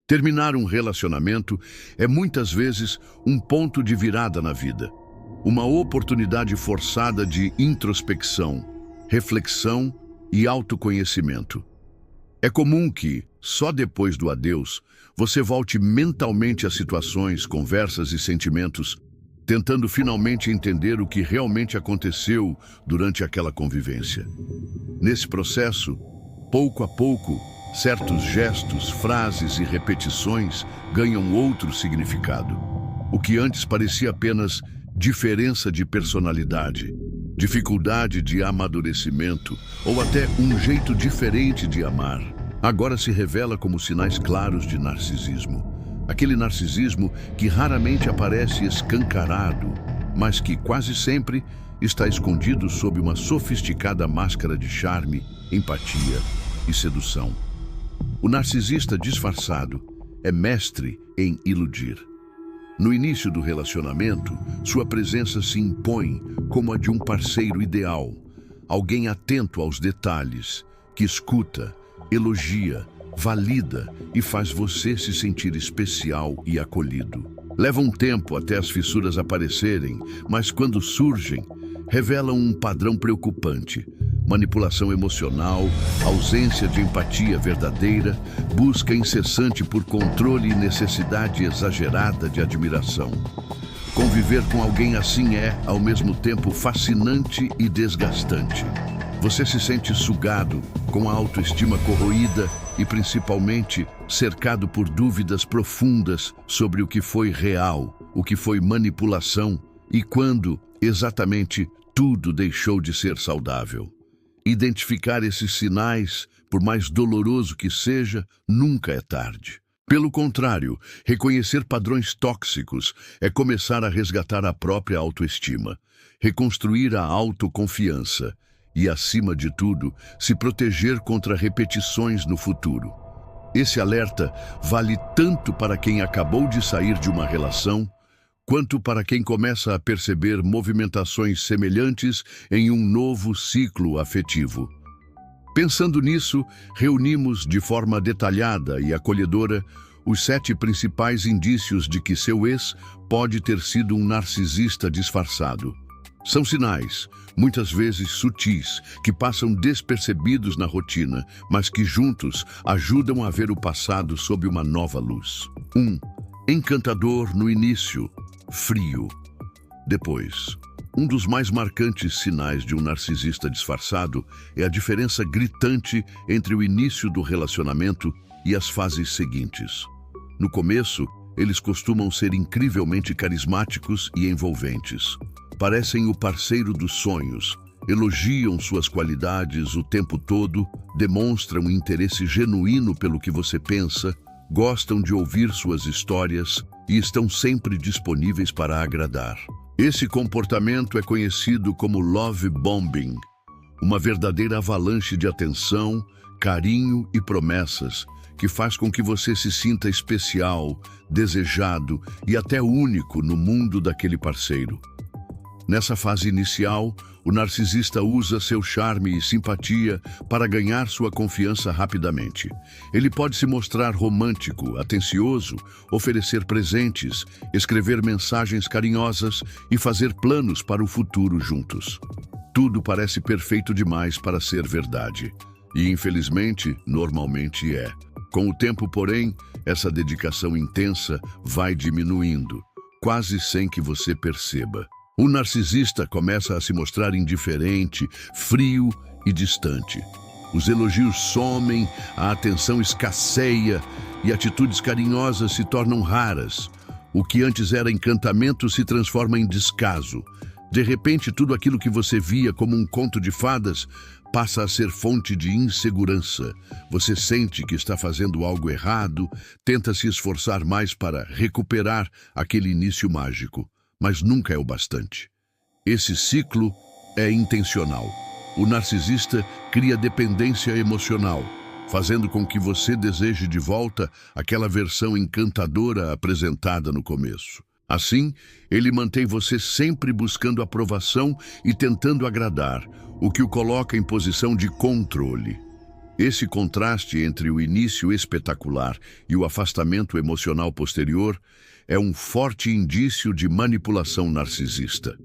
Terminar um relacionamento é muitas vezes um ponto de virada na vida, uma oportunidade forçada de introspecção, reflexão e autoconhecimento. É comum que, só depois do adeus, você volte mentalmente a situações, conversas e sentimentos, tentando finalmente entender o que realmente aconteceu durante aquela convivência. Nesse processo, pouco a pouco, certos gestos, frases e repetições ganham outro significado. O que antes parecia apenas diferença de personalidade, dificuldade de amadurecimento ou até um jeito diferente de amar, agora se revela como sinais claros de narcisismo. Aquele narcisismo que raramente aparece escancarado, mas que quase sempre está escondido sob uma sofisticada máscara de charme, empatia e sedução. O narcisista disfarçado é mestre em iludir. No início do relacionamento, sua presença se impõe como a de um parceiro ideal, alguém atento aos detalhes, que escuta, elogia, valida e faz você se sentir especial e acolhido. Leva um tempo até as fissuras aparecerem, mas quando surgem, revelam um padrão preocupante: manipulação emocional, ausência de empatia verdadeira, busca incessante por controle e necessidade exagerada de admiração. Conviver com alguém assim é, ao mesmo tempo, fascinante e desgastante. Você se sente sugado, com a autoestima corroída e, principalmente, cercado por dúvidas profundas sobre o que foi real, o que foi manipulação e quando, exatamente, tudo deixou de ser saudável. Identificar esses sinais, por mais doloroso que seja, nunca é tarde. Pelo contrário, reconhecer padrões tóxicos é começar a resgatar a própria autoestima, reconstruir a autoconfiança e, acima de tudo, se proteger contra repetições no futuro. Esse alerta vale tanto para quem acabou de sair de uma relação, quanto para quem começa a perceber movimentações semelhantes em um novo ciclo afetivo. Pensando nisso, reunimos de forma detalhada e acolhedora os 7 principais indícios de que seu ex pode ter sido um narcisista disfarçado. São sinais, muitas vezes sutis, que passam despercebidos na rotina, mas que juntos ajudam a ver o passado sob uma nova luz. 1. Encantador no início, frio. Depois, um dos mais marcantes sinais de um narcisista disfarçado é a diferença gritante entre o início do relacionamento e as fases seguintes. No começo, eles costumam ser incrivelmente carismáticos e envolventes. Parecem o parceiro dos sonhos, elogiam suas qualidades o tempo todo, demonstram interesse genuíno pelo que você pensa, gostam de ouvir suas histórias e estão sempre disponíveis para agradar. Esse comportamento é conhecido como love bombing, uma verdadeira avalanche de atenção, carinho e promessas que faz com que você se sinta especial, desejado e até único no mundo daquele parceiro. Nessa fase inicial, o narcisista usa seu charme e simpatia para ganhar sua confiança rapidamente. Ele pode se mostrar romântico, atencioso, oferecer presentes, escrever mensagens carinhosas e fazer planos para o futuro juntos. Tudo parece perfeito demais para ser verdade. E, infelizmente, normalmente é. Com o tempo, porém, essa dedicação intensa vai diminuindo, quase sem que você perceba. O narcisista começa a se mostrar indiferente, frio e distante. Os elogios somem, a atenção escasseia e atitudes carinhosas se tornam raras. O que antes era encantamento se transforma em descaso. De repente, tudo aquilo que você via como um conto de fadas passa a ser fonte de insegurança. Você sente que está fazendo algo errado, tenta se esforçar mais para recuperar aquele início mágico. Mas nunca é o bastante. Esse ciclo é intencional. O narcisista cria dependência emocional, fazendo com que você deseje de volta aquela versão encantadora apresentada no começo. Assim, ele mantém você sempre buscando aprovação e tentando agradar, o que o coloca em posição de controle. Esse contraste entre o início espetacular e o afastamento emocional posterior é um forte indício de manipulação narcisista.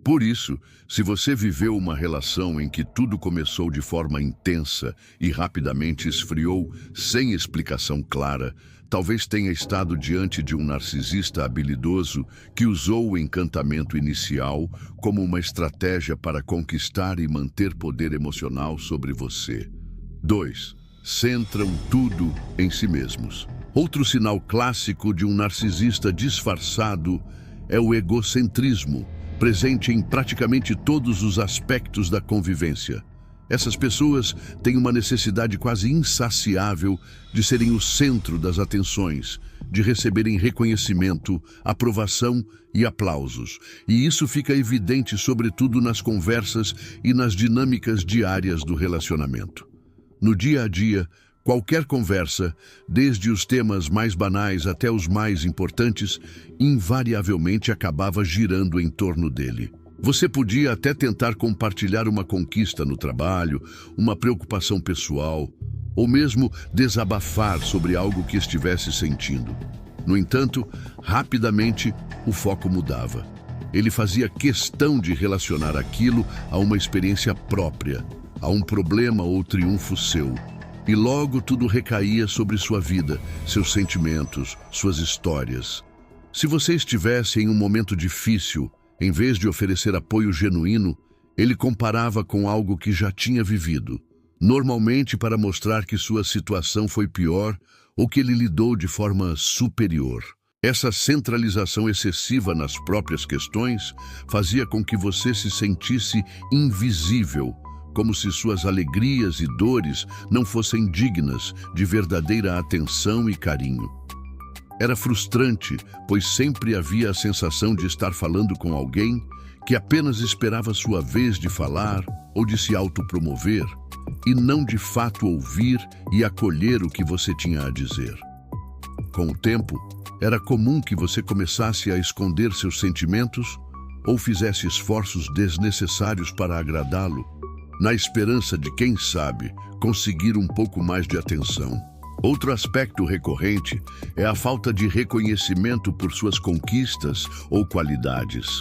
Por isso, se você viveu uma relação em que tudo começou de forma intensa e rapidamente esfriou sem explicação clara, talvez tenha estado diante de um narcisista habilidoso que usou o encantamento inicial como uma estratégia para conquistar e manter poder emocional sobre você. 2. Centram tudo em si mesmos. Outro sinal clássico de um narcisista disfarçado é o egocentrismo, presente em praticamente todos os aspectos da convivência. Essas pessoas têm uma necessidade quase insaciável de serem o centro das atenções, de receberem reconhecimento, aprovação e aplausos. E isso fica evidente sobretudo nas conversas e nas dinâmicas diárias do relacionamento. No dia a dia, qualquer conversa, desde os temas mais banais até os mais importantes, invariavelmente acabava girando em torno dele. Você podia até tentar compartilhar uma conquista no trabalho, uma preocupação pessoal, ou mesmo desabafar sobre algo que estivesse sentindo. No entanto, rapidamente o foco mudava. Ele fazia questão de relacionar aquilo a uma experiência própria, a um problema ou triunfo seu. E logo tudo recaía sobre sua vida, seus sentimentos, suas histórias. Se você estivesse em um momento difícil, em vez de oferecer apoio genuíno, ele comparava com algo que já tinha vivido, normalmente para mostrar que sua situação foi pior ou que ele lidou de forma superior. Essa centralização excessiva nas próprias questões fazia com que você se sentisse invisível, como se suas alegrias e dores não fossem dignas de verdadeira atenção e carinho. Era frustrante, pois sempre havia a sensação de estar falando com alguém que apenas esperava sua vez de falar ou de se autopromover, e não de fato ouvir e acolher o que você tinha a dizer. Com o tempo, era comum que você começasse a esconder seus sentimentos ou fizesse esforços desnecessários para agradá-lo, na esperança de, quem sabe, conseguir um pouco mais de atenção. Outro aspecto recorrente é a falta de reconhecimento por suas conquistas ou qualidades.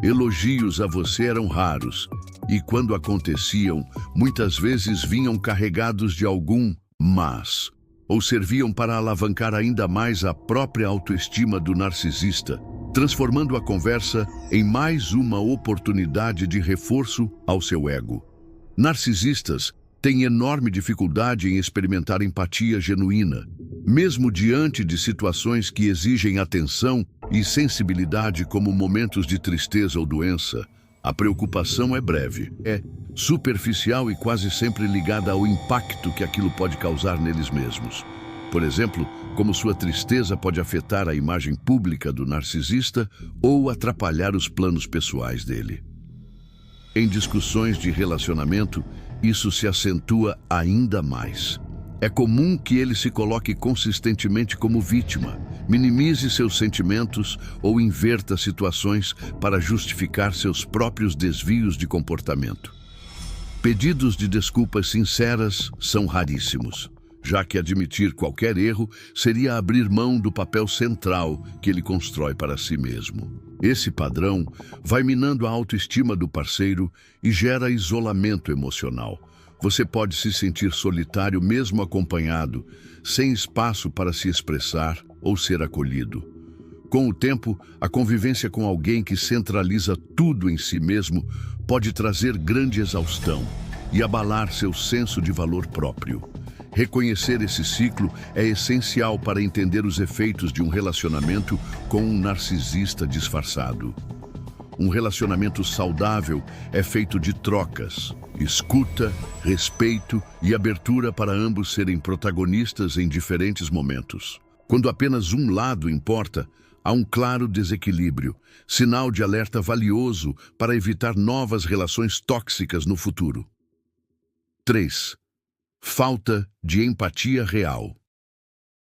Elogios a você eram raros e, quando aconteciam, muitas vezes vinham carregados de algum mas, ou serviam para alavancar ainda mais a própria autoestima do narcisista, transformando a conversa em mais uma oportunidade de reforço ao seu ego. Narcisistas têm enorme dificuldade em experimentar empatia genuína, mesmo diante de situações que exigem atenção e sensibilidade, como momentos de tristeza ou doença. A preocupação é breve, é superficial e quase sempre ligada ao impacto que aquilo pode causar neles mesmos. Por exemplo, como sua tristeza pode afetar a imagem pública do narcisista ou atrapalhar os planos pessoais dele. Em discussões de relacionamento, isso se acentua ainda mais. É comum que ele se coloque consistentemente como vítima, minimize seus sentimentos ou inverta situações para justificar seus próprios desvios de comportamento. Pedidos de desculpas sinceras são raríssimos, já que admitir qualquer erro seria abrir mão do papel central que ele constrói para si mesmo. Esse padrão vai minando a autoestima do parceiro e gera isolamento emocional. Você pode se sentir solitário mesmo acompanhado, sem espaço para se expressar ou ser acolhido. Com o tempo, a convivência com alguém que centraliza tudo em si mesmo pode trazer grande exaustão e abalar seu senso de valor próprio. Reconhecer esse ciclo é essencial para entender os efeitos de um relacionamento com um narcisista disfarçado. Um relacionamento saudável é feito de trocas, escuta, respeito e abertura para ambos serem protagonistas em diferentes momentos. Quando apenas um lado importa, há um claro desequilíbrio, sinal de alerta valioso para evitar novas relações tóxicas no futuro. 3. Falta de empatia real.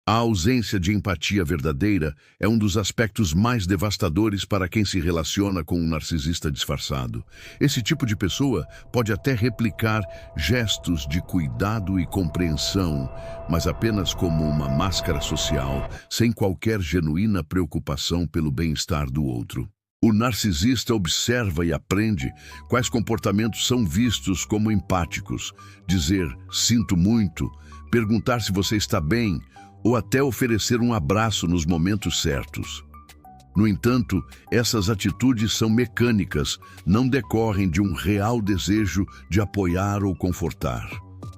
A ausência de empatia verdadeira é um dos aspectos mais devastadores para quem se relaciona com um narcisista disfarçado. Esse tipo de pessoa pode até replicar gestos de cuidado e compreensão, mas apenas como uma máscara social, sem qualquer genuína preocupação pelo bem-estar do outro. O narcisista observa e aprende quais comportamentos são vistos como empáticos. Dizer "sinto muito", perguntar se você está bem, ou até oferecer um abraço nos momentos certos. No entanto, essas atitudes são mecânicas, não decorrem de um real desejo de apoiar ou confortar.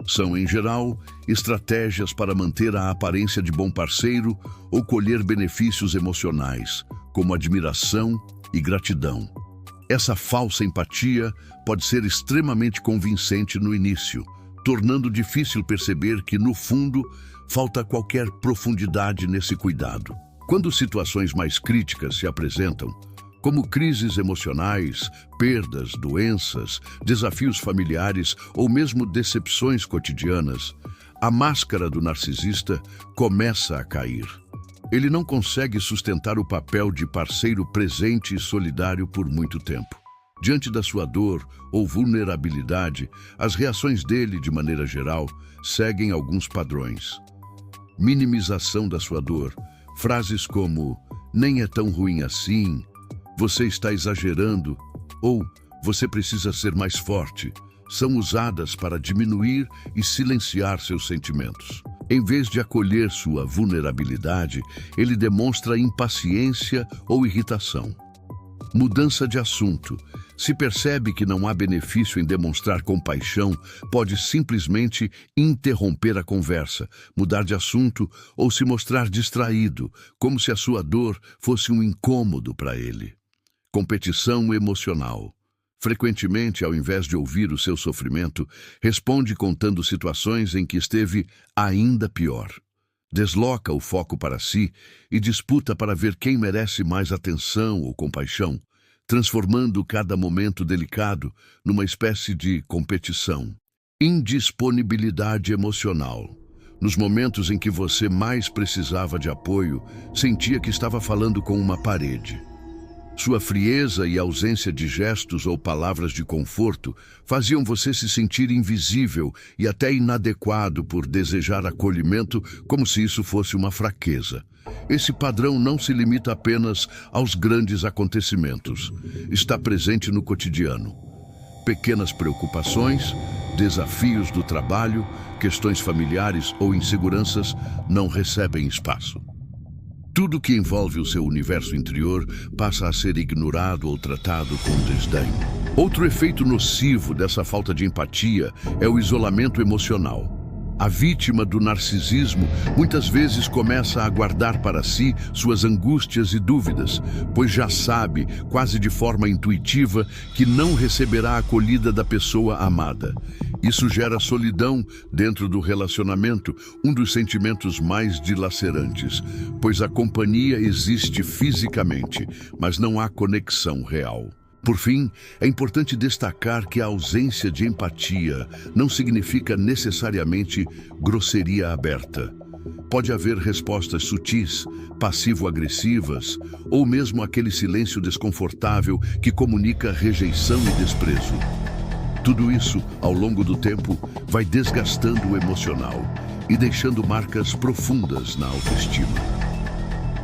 São, em geral, estratégias para manter a aparência de bom parceiro ou colher benefícios emocionais, como admiração e gratidão. Essa falsa empatia pode ser extremamente convincente no início, tornando difícil perceber que, no fundo, falta qualquer profundidade nesse cuidado. Quando situações mais críticas se apresentam, como crises emocionais, perdas, doenças, desafios familiares ou mesmo decepções cotidianas, a máscara do narcisista começa a cair. Ele não consegue sustentar o papel de parceiro presente e solidário por muito tempo. Diante da sua dor ou vulnerabilidade, as reações dele, de maneira geral, seguem alguns padrões. Minimização da sua dor. Frases como "nem é tão ruim assim", "você está exagerando" ou "você precisa ser mais forte" são usadas para diminuir e silenciar seus sentimentos. Em vez de acolher sua vulnerabilidade, ele demonstra impaciência ou irritação. Mudança de assunto. Se percebe que não há benefício em demonstrar compaixão, pode simplesmente interromper a conversa, mudar de assunto ou se mostrar distraído, como se a sua dor fosse um incômodo para ele. Competição emocional. Frequentemente, ao invés de ouvir o seu sofrimento, responde contando situações em que esteve ainda pior. Desloca o foco para si e disputa para ver quem merece mais atenção ou compaixão, transformando cada momento delicado numa espécie de competição. Indisponibilidade emocional. Nos momentos em que você mais precisava de apoio, sentia que estava falando com uma parede. Sua frieza e ausência de gestos ou palavras de conforto faziam você se sentir invisível e até inadequado por desejar acolhimento, como se isso fosse uma fraqueza. Esse padrão não se limita apenas aos grandes acontecimentos. Está presente no cotidiano. Pequenas preocupações, desafios do trabalho, questões familiares ou inseguranças não recebem espaço. Tudo que envolve o seu universo interior passa a ser ignorado ou tratado com desdém. Outro efeito nocivo dessa falta de empatia é o isolamento emocional. A vítima do narcisismo muitas vezes começa a guardar para si suas angústias e dúvidas, pois já sabe, quase de forma intuitiva, que não receberá a acolhida da pessoa amada. Isso gera solidão dentro do relacionamento, um dos sentimentos mais dilacerantes, pois a companhia existe fisicamente, mas não há conexão real. Por fim, é importante destacar que a ausência de empatia não significa necessariamente grosseria aberta. Pode haver respostas sutis, passivo-agressivas, ou mesmo aquele silêncio desconfortável que comunica rejeição e desprezo. Tudo isso, ao longo do tempo, vai desgastando o emocional e deixando marcas profundas na autoestima.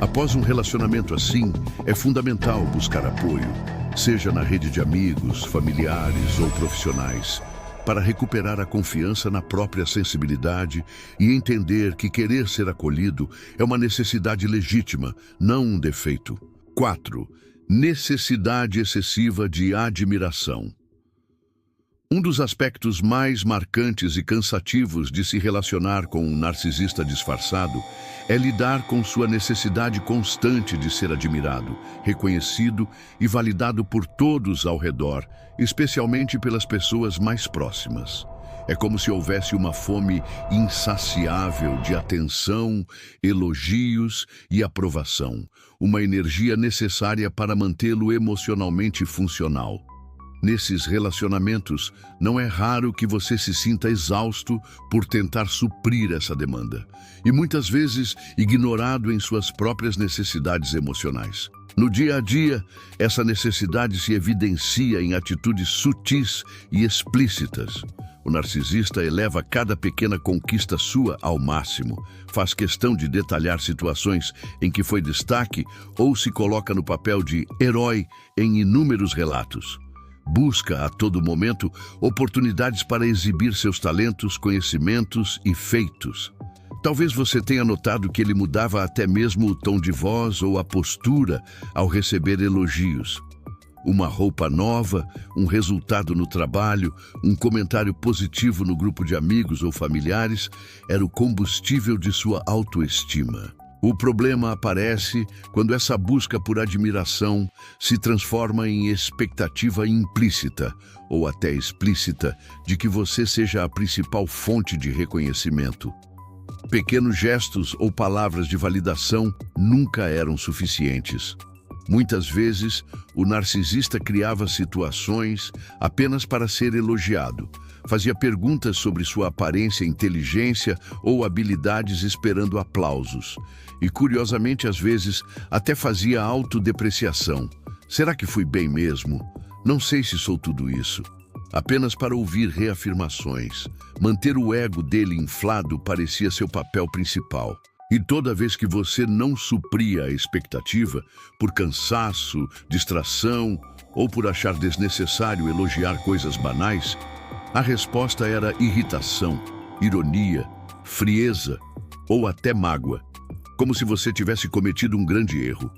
Após um relacionamento assim, é fundamental buscar apoio, seja na rede de amigos, familiares ou profissionais, para recuperar a confiança na própria sensibilidade e entender que querer ser acolhido é uma necessidade legítima, não um defeito. 4. Necessidade excessiva de admiração. Um dos aspectos mais marcantes e cansativos de se relacionar com um narcisista disfarçado é lidar com sua necessidade constante de ser admirado, reconhecido e validado por todos ao redor, especialmente pelas pessoas mais próximas. É como se houvesse uma fome insaciável de atenção, elogios e aprovação, uma energia necessária para mantê-lo emocionalmente funcional. Nesses relacionamentos, não é raro que você se sinta exausto por tentar suprir essa demanda, e muitas vezes ignorado em suas próprias necessidades emocionais. No dia a dia, essa necessidade se evidencia em atitudes sutis e explícitas. O narcisista eleva cada pequena conquista sua ao máximo, faz questão de detalhar situações em que foi destaque ou se coloca no papel de herói em inúmeros relatos. Busca a todo momento oportunidades para exibir seus talentos, conhecimentos e feitos. Talvez você tenha notado que ele mudava até mesmo o tom de voz ou a postura ao receber elogios. Uma roupa nova, um resultado no trabalho, um comentário positivo no grupo de amigos ou familiares era o combustível de sua autoestima. O problema aparece quando essa busca por admiração se transforma em expectativa implícita ou até explícita de que você seja a principal fonte de reconhecimento. Pequenos gestos ou palavras de validação nunca eram suficientes. Muitas vezes, o narcisista criava situações apenas para ser elogiado. Fazia perguntas sobre sua aparência, inteligência ou habilidades esperando aplausos. E, curiosamente, às vezes, até fazia autodepreciação. Será que fui bem mesmo? Não sei se sou tudo isso. Apenas para ouvir reafirmações. Manter o ego dele inflado parecia seu papel principal. E toda vez que você não supria a expectativa, por cansaço, distração ou por achar desnecessário elogiar coisas banais, a resposta era irritação, ironia, frieza ou até mágoa, como se você tivesse cometido um grande erro.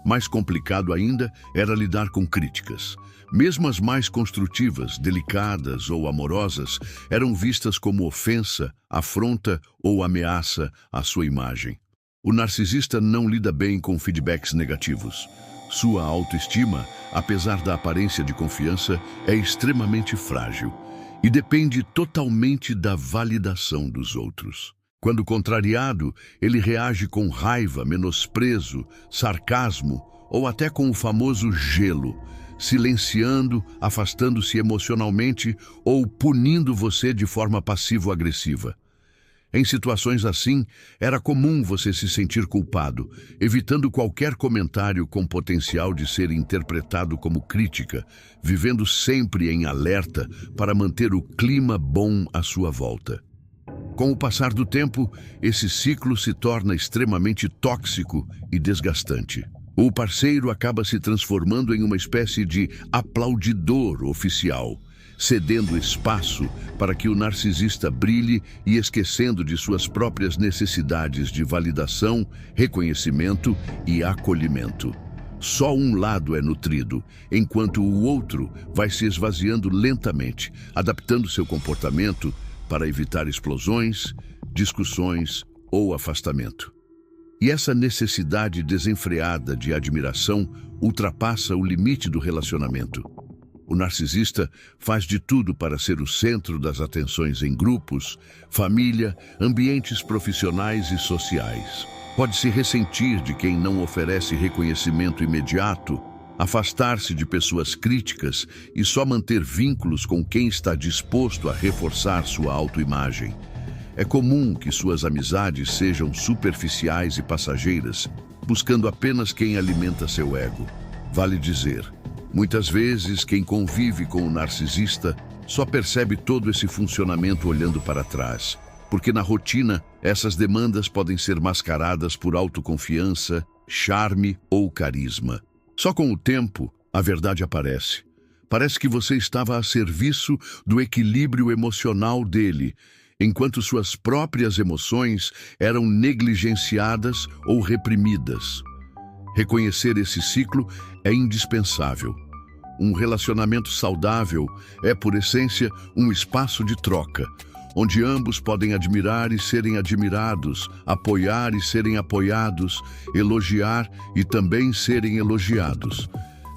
Mais complicado ainda era lidar com críticas. Mesmo as mais construtivas, delicadas ou amorosas, eram vistas como ofensa, afronta ou ameaça à sua imagem. O narcisista não lida bem com feedbacks negativos. Sua autoestima, apesar da aparência de confiança, é extremamente frágil e depende totalmente da validação dos outros. Quando contrariado, ele reage com raiva, menosprezo, sarcasmo ou até com o famoso gelo, silenciando, afastando-se emocionalmente ou punindo você de forma passivo-agressiva. Em situações assim, era comum você se sentir culpado, evitando qualquer comentário com potencial de ser interpretado como crítica, vivendo sempre em alerta para manter o clima bom à sua volta. Com o passar do tempo, esse ciclo se torna extremamente tóxico e desgastante. O parceiro acaba se transformando em uma espécie de aplaudidor oficial, cedendo espaço para que o narcisista brilhe e esquecendo de suas próprias necessidades de validação, reconhecimento e acolhimento. Só um lado é nutrido, enquanto o outro vai se esvaziando lentamente, adaptando seu comportamento para evitar explosões, discussões ou afastamento. E essa necessidade desenfreada de admiração ultrapassa o limite do relacionamento. O narcisista faz de tudo para ser o centro das atenções em grupos, família, ambientes profissionais e sociais. Pode-se ressentir de quem não oferece reconhecimento imediato, afastar-se de pessoas críticas e só manter vínculos com quem está disposto a reforçar sua autoimagem. É comum que suas amizades sejam superficiais e passageiras, buscando apenas quem alimenta seu ego. Vale dizer, muitas vezes quem convive com o narcisista só percebe todo esse funcionamento olhando para trás, porque na rotina essas demandas podem ser mascaradas por autoconfiança, charme ou carisma. Só com o tempo, a verdade aparece. Parece que você estava a serviço do equilíbrio emocional dele, enquanto suas próprias emoções eram negligenciadas ou reprimidas. Reconhecer esse ciclo é indispensável. Um relacionamento saudável é, por essência, um espaço de troca, onde ambos podem admirar e serem admirados, apoiar e serem apoiados, elogiar e também serem elogiados.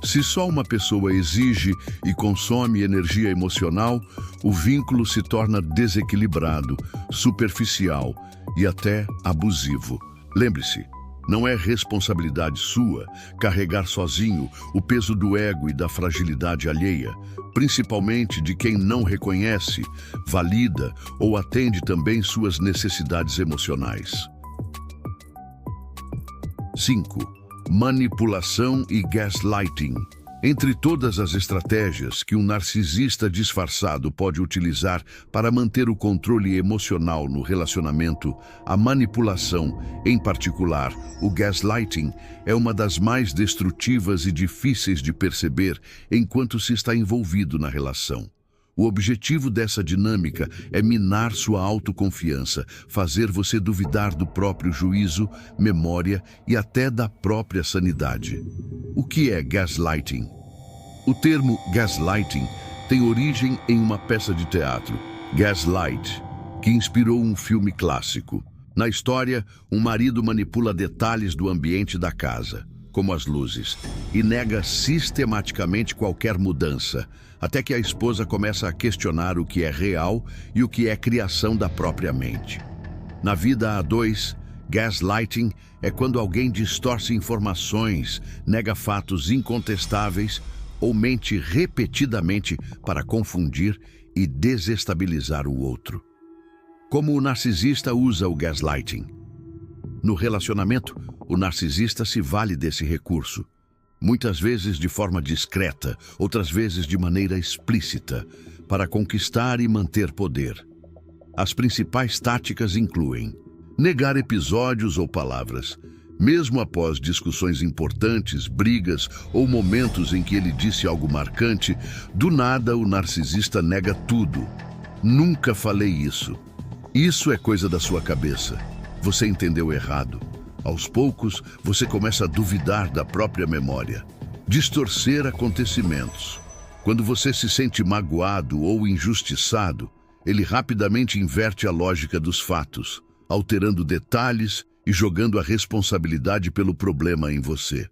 Se só uma pessoa exige e consome energia emocional, o vínculo se torna desequilibrado, superficial e até abusivo. Lembre-se, Não é responsabilidade sua carregar sozinho o peso do ego e da fragilidade alheia, principalmente de quem não reconhece, valida ou atende também suas necessidades emocionais. 5. Manipulação e gaslighting. Entre todas as estratégias que um narcisista disfarçado pode utilizar para manter o controle emocional no relacionamento, a manipulação, em particular o gaslighting, é uma das mais destrutivas e difíceis de perceber enquanto se está envolvido na relação. O objetivo dessa dinâmica é minar sua autoconfiança, fazer você duvidar do próprio juízo, memória e até da própria sanidade. O que é gaslighting? O termo gaslighting tem origem em uma peça de teatro, Gaslight, que inspirou um filme clássico. Na história, um marido manipula detalhes do ambiente da casa, como as luzes, e nega sistematicamente qualquer mudança, até que a esposa começa a questionar o que é real e o que é criação da própria mente. Na vida a dois, gaslighting é quando alguém distorce informações, nega fatos incontestáveis ou mente repetidamente para confundir e desestabilizar o outro. Como o narcisista usa o gaslighting? No relacionamento, o narcisista se vale desse recurso, muitas vezes de forma discreta, outras vezes de maneira explícita, para conquistar e manter poder. As principais táticas incluem negar episódios ou palavras, mesmo após discussões importantes, brigas ou momentos em que ele disse algo marcante. Do nada o narcisista nega tudo. Nunca falei isso. Isso é coisa da sua cabeça. Você entendeu errado. Aos poucos, você começa a duvidar da própria memória. Distorcer acontecimentos. Quando você se sente magoado ou injustiçado, ele rapidamente inverte a lógica dos fatos, alterando detalhes e jogando a responsabilidade pelo problema em você.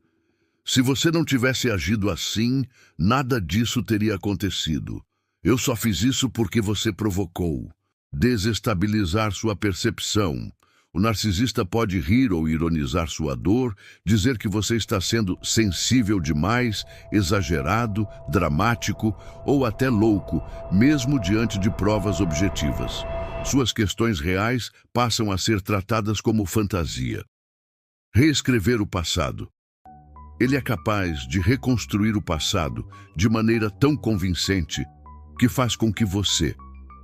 Se você não tivesse agido assim, nada disso teria acontecido. Eu só fiz isso porque você provocou. Desestabilizar sua percepção. O narcisista pode rir ou ironizar sua dor, dizer que você está sendo sensível demais, exagerado, dramático ou até louco, mesmo diante de provas objetivas. Suas questões reais passam a ser tratadas como fantasia. Reescrever o passado. Ele é capaz de reconstruir o passado de maneira tão convincente que faz com que você,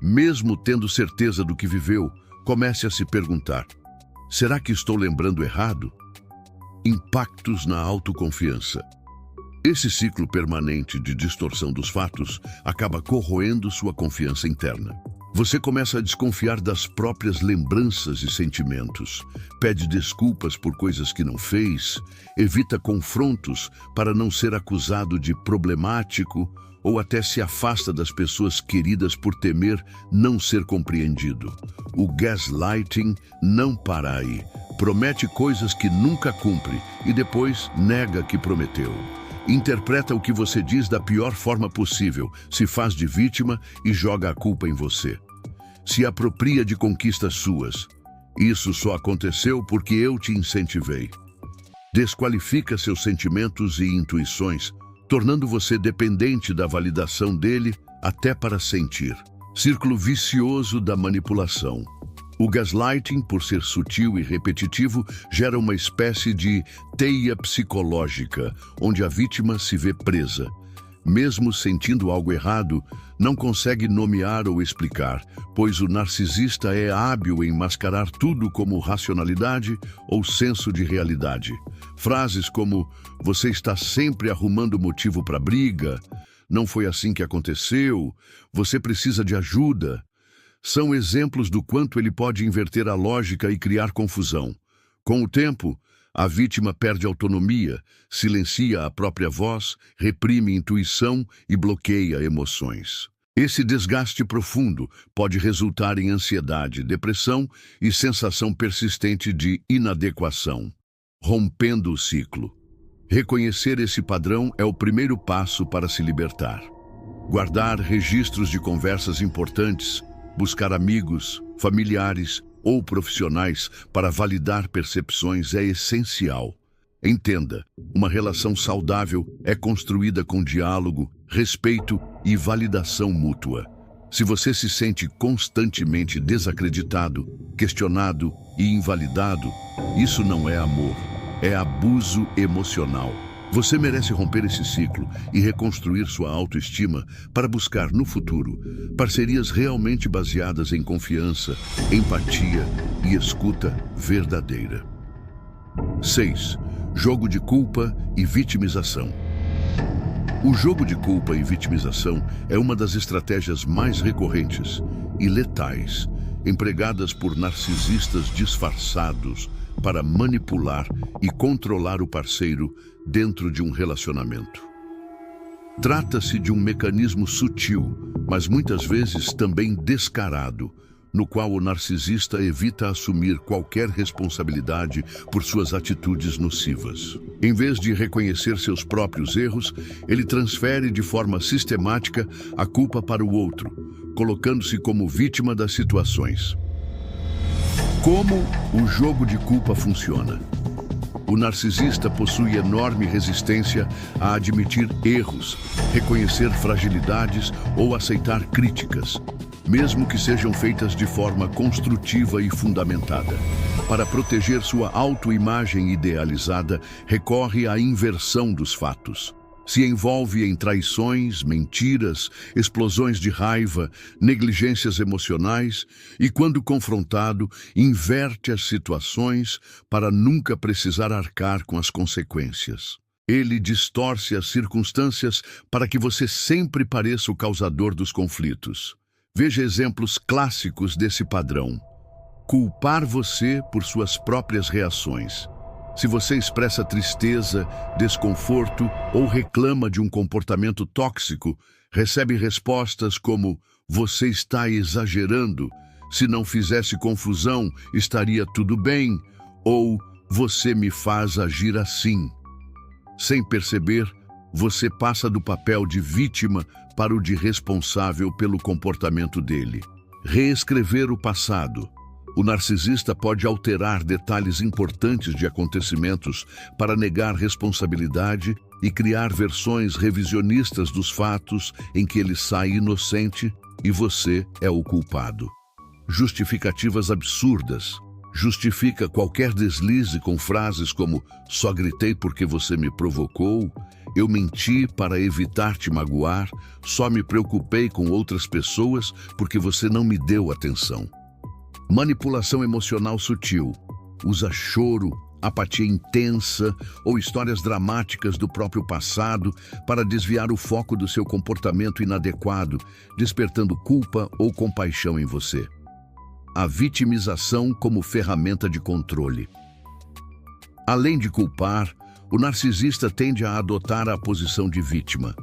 mesmo tendo certeza do que viveu, comece a se perguntar: será que estou lembrando errado? Impactos na autoconfiança. Esse ciclo permanente de distorção dos fatos acaba corroendo sua confiança interna. Você começa a desconfiar das próprias lembranças e sentimentos, pede desculpas por coisas que não fez, evita confrontos para não ser acusado de problemático ou até se afasta das pessoas queridas por temer não ser compreendido. O gaslighting não para aí. Promete coisas que nunca cumpre e depois nega que prometeu. Interpreta o que você diz da pior forma possível, se faz de vítima e joga a culpa em você. Se apropria de conquistas suas. Isso só aconteceu porque eu te incentivei. Desqualifica seus sentimentos e intuições, tornando você dependente da validação dele até para sentir. Círculo vicioso da manipulação. O gaslighting, por ser sutil e repetitivo, gera uma espécie de teia psicológica, onde a vítima se vê presa. Mesmo sentindo algo errado, não consegue nomear ou explicar, pois o narcisista é hábil em mascarar tudo como racionalidade ou senso de realidade. Frases como "você está sempre arrumando motivo para briga", "não foi assim que aconteceu", "você precisa de ajuda", são exemplos do quanto ele pode inverter a lógica e criar confusão. Com o tempo, a vítima perde autonomia, silencia a própria voz, reprime intuição e bloqueia emoções. Esse desgaste profundo pode resultar em ansiedade, depressão e sensação persistente de inadequação. Rompendo o ciclo. Reconhecer esse padrão é o primeiro passo para se libertar. Guardar registros de conversas importantes, buscar amigos, familiares ou profissionais para validar percepções é essencial. Entenda, uma relação saudável é construída com diálogo, respeito e validação mútua. Se você se sente constantemente desacreditado, questionado e invalidado, isso não é amor, é abuso emocional. Você merece romper esse ciclo e reconstruir sua autoestima para buscar no futuro parcerias realmente baseadas em confiança, empatia e escuta verdadeira. 6. Jogo de culpa e vitimização. O jogo de culpa e vitimização é uma das estratégias mais recorrentes e letais empregadas por narcisistas disfarçados para manipular e controlar o parceiro dentro de um relacionamento. Trata-se de um mecanismo sutil, mas muitas vezes também descarado, no qual o narcisista evita assumir qualquer responsabilidade por suas atitudes nocivas. Em vez de reconhecer seus próprios erros, ele transfere de forma sistemática a culpa para o outro, colocando-se como vítima das situações. Como o jogo de culpa funciona? O narcisista possui enorme resistência a admitir erros, reconhecer fragilidades ou aceitar críticas, mesmo que sejam feitas de forma construtiva e fundamentada. Para proteger sua autoimagem idealizada, recorre à inversão dos fatos. Se envolve em traições, mentiras, explosões de raiva, negligências emocionais e, quando confrontado, inverte as situações para nunca precisar arcar com as consequências. Ele distorce as circunstâncias para que você sempre pareça o causador dos conflitos. Veja exemplos clássicos desse padrão. Culpar você por suas próprias reações. Se você expressa tristeza, desconforto ou reclama de um comportamento tóxico, recebe respostas como "você está exagerando", "se não fizesse confusão, estaria tudo bem", ou "você me faz agir assim". Sem perceber, você passa do papel de vítima para o de responsável pelo comportamento dele. Reescrever o passado. O narcisista pode alterar detalhes importantes de acontecimentos para negar responsabilidade e criar versões revisionistas dos fatos em que ele sai inocente e você é o culpado. Justificativas absurdas. Justifica qualquer deslize com frases como "só gritei porque você me provocou", "eu menti para evitar te magoar", "só me preocupei com outras pessoas porque você não me deu atenção". Manipulação emocional sutil. Usa choro, apatia intensa ou histórias dramáticas do próprio passado para desviar o foco do seu comportamento inadequado, despertando culpa ou compaixão em você. A vitimização como ferramenta de controle. Além de culpar, o narcisista tende a adotar a posição de vítima.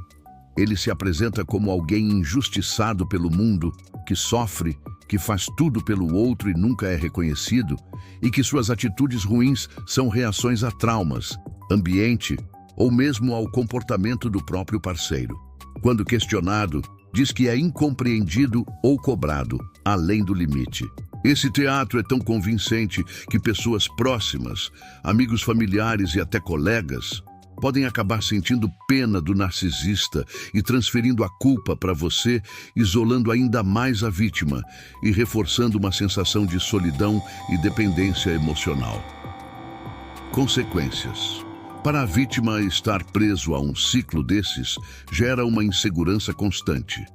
Ele se apresenta como alguém injustiçado pelo mundo, que sofre, que faz tudo pelo outro e nunca é reconhecido, e que suas atitudes ruins são reações a traumas, ambiente ou mesmo ao comportamento do próprio parceiro. Quando questionado, diz que é incompreendido ou cobrado, além do limite. Esse teatro é tão convincente que pessoas próximas, amigos familiares e até colegas, podem acabar sentindo pena do narcisista e transferindo a culpa para você, isolando ainda mais a vítima e reforçando uma sensação de solidão e dependência emocional. Consequências. Para a vítima, estar preso a um ciclo desses gera uma insegurança constante.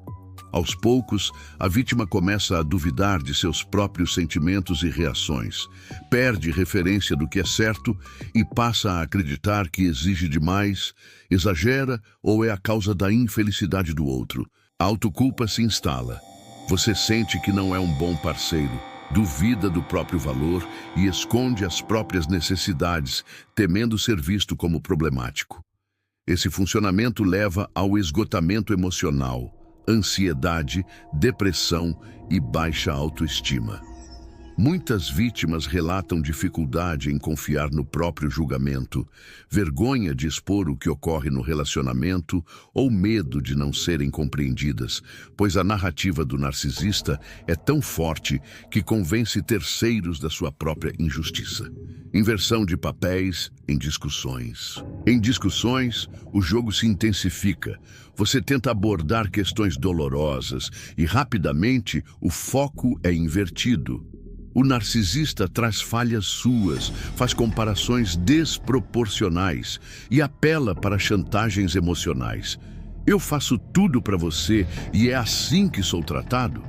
Aos poucos, a vítima começa a duvidar de seus próprios sentimentos e reações, perde referência do que é certo e passa a acreditar que exige demais, exagera ou é a causa da infelicidade do outro. A autoculpa se instala. Você sente que não é um bom parceiro, duvida do próprio valor e esconde as próprias necessidades, temendo ser visto como problemático. Esse funcionamento leva ao esgotamento emocional, ansiedade, depressão e baixa autoestima. Muitas vítimas relatam dificuldade em confiar no próprio julgamento, vergonha de expor o que ocorre no relacionamento ou medo de não serem compreendidas, pois a narrativa do narcisista é tão forte que convence terceiros da sua própria injustiça. Inversão de papéis em discussões. Em discussões, o jogo se intensifica. Você tenta abordar questões dolorosas e rapidamente o foco é invertido. O narcisista traz falhas suas, faz comparações desproporcionais e apela para chantagens emocionais. Eu faço tudo para você e é assim que sou tratado?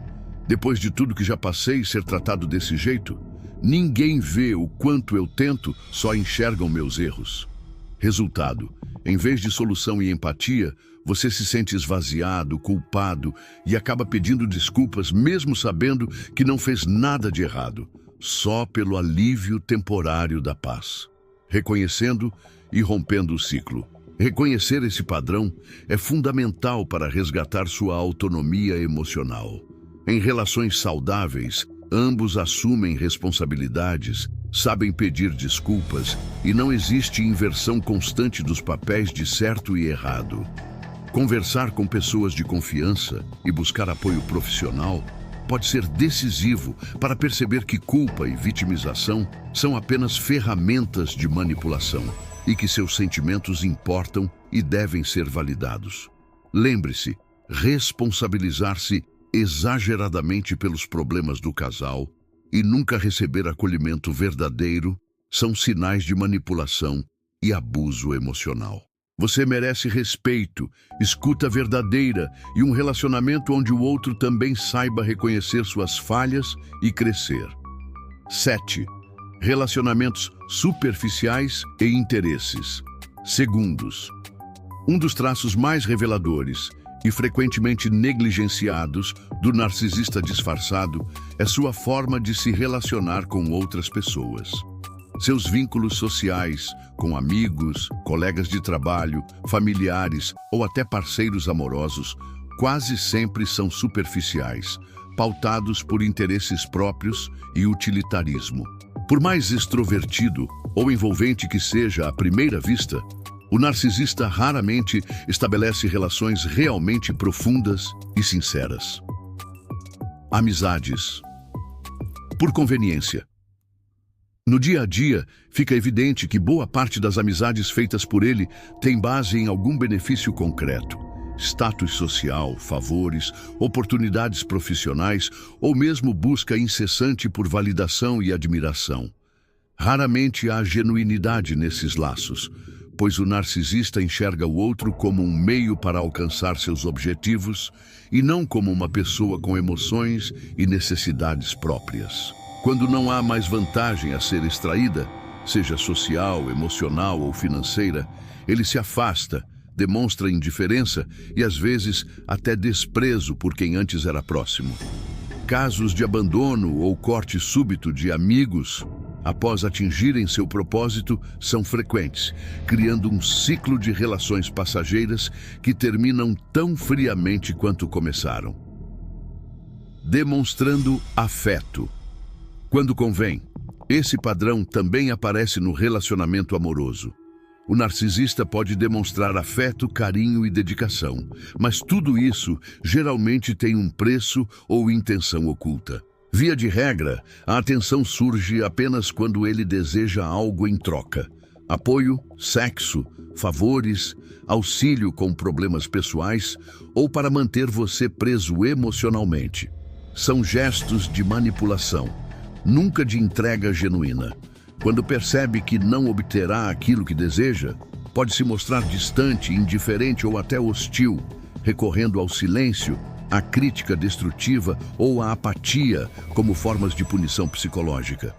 Depois de tudo que já passei, ser tratado desse jeito? Ninguém vê o quanto eu tento, só enxergam meus erros. Resultado: em vez de solução e empatia, você se sente esvaziado, culpado e acaba pedindo desculpas mesmo sabendo que não fez nada de errado, só pelo alívio temporário da paz. Reconhecendo e rompendo o ciclo. Reconhecer esse padrão é fundamental para resgatar sua autonomia emocional. Em relações saudáveis, ambos assumem responsabilidades, sabem pedir desculpas e não existe inversão constante dos papéis de certo e errado. Conversar com pessoas de confiança e buscar apoio profissional pode ser decisivo para perceber que culpa e vitimização são apenas ferramentas de manipulação e que seus sentimentos importam e devem ser validados. Lembre-se, responsabilizar-se exageradamente pelos problemas do casal e nunca receber acolhimento verdadeiro são sinais de manipulação e abuso emocional. Você merece respeito, escuta verdadeira e um relacionamento onde o outro também saiba reconhecer suas falhas e crescer. 7. Relacionamentos superficiais e interesses. Segundos. Um dos traços mais reveladores e frequentemente negligenciados do narcisista disfarçado é sua forma de se relacionar com outras pessoas. Seus vínculos sociais, com amigos, colegas de trabalho, familiares ou até parceiros amorosos, quase sempre são superficiais, pautados por interesses próprios e utilitarismo. Por mais extrovertido ou envolvente que seja à primeira vista, o narcisista raramente estabelece relações realmente profundas e sinceras. Amizades. Por conveniência. No dia a dia, fica evidente que boa parte das amizades feitas por ele tem base em algum benefício concreto. Status social, favores, oportunidades profissionais ou mesmo busca incessante por validação e admiração. Raramente há genuinidade nesses laços, pois o narcisista enxerga o outro como um meio para alcançar seus objetivos e não como uma pessoa com emoções e necessidades próprias. Quando não há mais vantagem a ser extraída, seja social, emocional ou financeira, ele se afasta, demonstra indiferença e às vezes até desprezo por quem antes era próximo. Casos de abandono ou corte súbito de amigos após atingirem seu propósito são frequentes, criando um ciclo de relações passageiras que terminam tão friamente quanto começaram. Demonstrando afeto. Quando convém, esse padrão também aparece no relacionamento amoroso. O narcisista pode demonstrar afeto, carinho e dedicação, mas tudo isso geralmente tem um preço ou intenção oculta. Via de regra, a atenção surge apenas quando ele deseja algo em troca. Apoio, sexo, favores, auxílio com problemas pessoais ou para manter você preso emocionalmente. São gestos de manipulação, nunca de entrega genuína. Quando percebe que não obterá aquilo que deseja, pode se mostrar distante, indiferente ou até hostil, recorrendo ao silêncio, à crítica destrutiva ou à apatia como formas de punição psicológica.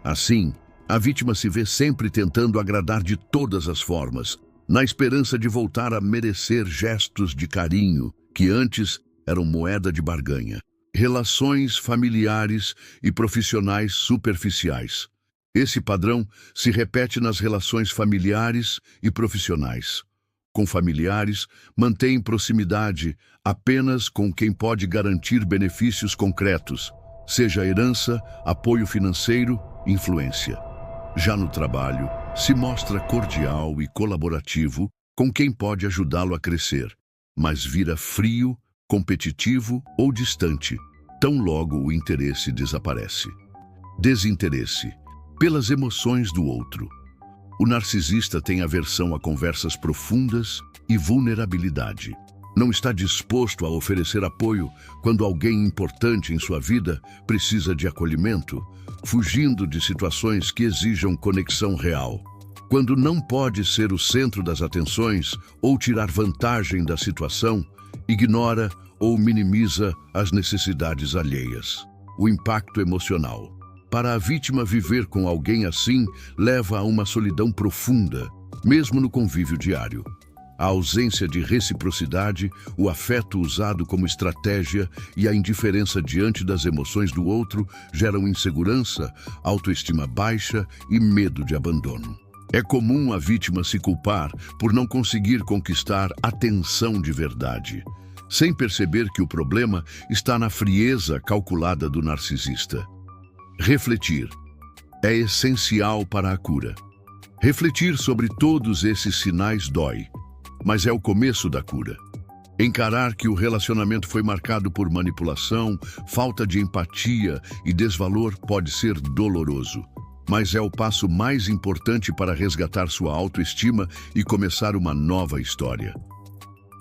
Assim, a vítima se vê sempre tentando agradar de todas as formas, na esperança de voltar a merecer gestos de carinho que antes eram moeda de barganha. Relações familiares e profissionais superficiais. Esse padrão se repete nas relações familiares e profissionais. Com familiares, mantém proximidade apenas com quem pode garantir benefícios concretos, seja herança, apoio financeiro, influência. Já no trabalho, se mostra cordial e colaborativo com quem pode ajudá-lo a crescer, mas vira frio, competitivo ou distante, tão logo o interesse desaparece. Desinteresse, pelas emoções do outro. O narcisista tem aversão a conversas profundas e vulnerabilidade. Não está disposto a oferecer apoio quando alguém importante em sua vida precisa de acolhimento, fugindo de situações que exijam conexão real. Quando não pode ser o centro das atenções ou tirar vantagem da situação, ignora ou minimiza as necessidades alheias. O impacto emocional. Para a vítima, viver com alguém assim leva a uma solidão profunda, mesmo no convívio diário. A ausência de reciprocidade, o afeto usado como estratégia e a indiferença diante das emoções do outro geram insegurança, autoestima baixa e medo de abandono. É comum a vítima se culpar por não conseguir conquistar atenção de verdade, sem perceber que o problema está na frieza calculada do narcisista. Refletir é essencial para a cura. Refletir sobre todos esses sinais dói, mas é o começo da cura. Encarar que o relacionamento foi marcado por manipulação, falta de empatia e desvalor pode ser doloroso, mas é o passo mais importante para resgatar sua autoestima e começar uma nova história.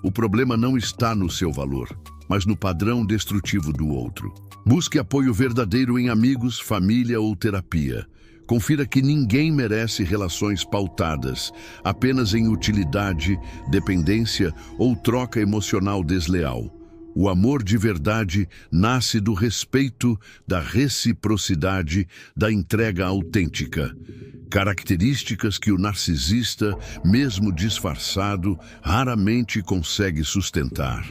O problema não está no seu valor, mas no padrão destrutivo do outro. Busque apoio verdadeiro em amigos, família ou terapia. Confira que ninguém merece relações pautadas apenas em utilidade, dependência ou troca emocional desleal. O amor de verdade nasce do respeito, da reciprocidade, da entrega autêntica. Características que o narcisista, mesmo disfarçado, raramente consegue sustentar.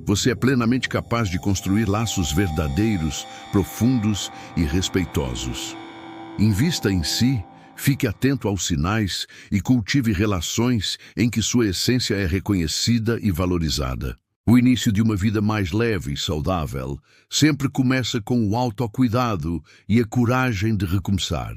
Você é plenamente capaz de construir laços verdadeiros, profundos e respeitosos. Invista em si, fique atento aos sinais e cultive relações em que sua essência é reconhecida e valorizada. O início de uma vida mais leve e saudável sempre começa com o autocuidado e a coragem de recomeçar.